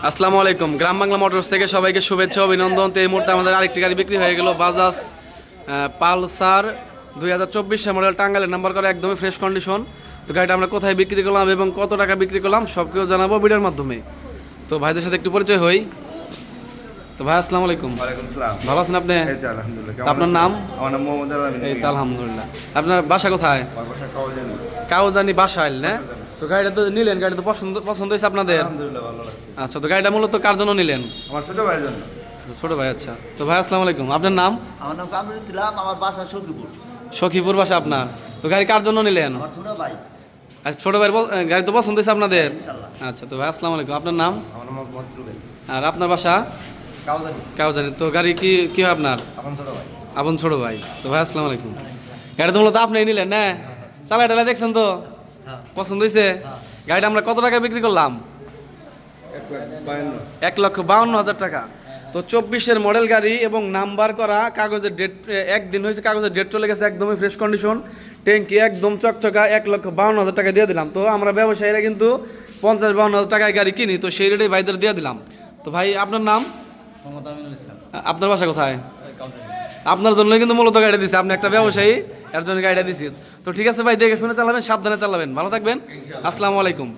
আসসালামু আলাইকুম। গ্রাম বাংলা মোটরস থেকে সবাইকে শুভেচ্ছা অভিনন্দন। তো এই মুহূর্তে আমাদের আরেকটি গাড়ি বিক্রি হয়ে গেল, বাজাজ পালসার 2024 মডেল, টাঙ্গাইলের নাম্বার করা, একদমই ফ্রেশ কন্ডিশন। তো গাড়িটা আমরা কোথায় বিক্রি করলাম এবং কত টাকা বিক্রি করলাম সব কিছু জানাবো ভিডিওর মাধ্যমে। তো ভাইদের সাথে একটু পরিচয় হই। তো ভাই আসসালামু আলাইকুম। ভালো আছেন আপনি? তো আপনার নাম? আমার নাম মোহাম্মদ আলামিন। এই তো আলহামদুলিল্লাহ। আপনার বাসা কোথায়? কাউজানি বাসাইল না? তো গাড়িটা তো নিলেন, গাড়ি তো পছন্দ হয়েছে আপনাদের? আলহামদুলিল্লাহ ভালো লাগছে। আচ্ছা, তো গাড়িটা মূলত কার জন্য নিলেন? আমার ছোট ভাইয়ের জন্য। ছোট ভাই, আচ্ছা। তো ভাই আসসালামু আলাইকুম, আপনার নাম? আমার নাম কামরুল ইসলাম, আমার বাসা সখীপুর। সখীপুর বাসা আপনার। তো গাড়ি কার জন্য নিলেন? আমার ছোট ভাই। আচ্ছা, ছোট ভাইয়ের গাড়ি তো পছন্দ হয়েছে আপনাদের? ইনশাআল্লাহ। আচ্ছা, তো ভাই আসসালামু আলাইকুম, আপনার নাম? আমার নাম মতরু ভাই। আর আপনার বাসা? কাউজানি। কাউজানি। তো গাড়ি কি হয় আপনার? আপন ছোট ভাই। আপন ছোট ভাই। তো ভাই আসসালামু আলাইকুম। গাড়ি তো মূলত আপনি নিলেন না? চালাই টালাই দেখছেন তো? পছন্দ হয়েছে? গাড়িটা আমরা কত টাকা বিক্রি করলাম? 1,52,000 টাকা। তো 24-এর মডেল গাড়ি এবং নাম্বার করা, কাগজের ডেট একদিন হয়েছে, কাগজের ডেট চলে গেছে, একদমই ফ্রেশ কন্ডিশন, ট্যাঙ্কি একদম চকচকা, 1,52,000 টাকা দিয়ে দিলাম। তো আমরা ব্যবসায়ীরা কিন্তু 50-52,000 টাকায় গাড়ি কিনি, তো সেই রেটে ভাইদের দিয়ে দিলাম। তো ভাই আপনার নাম? আপনার বাসা কোথায়? আপনার জন্য কিন্তু মূলত গাড়ি দিচ্ছে, আপনি একটা ব্যবসায়ী, এর জন্য গাড়িটা দিচ্ছি। তো ঠিক আছে ভাই, দেখে শুনে চালাবেন, সাবধানে চালাবেন, ভালো থাকবেন। আসসালামু আলাইকুম।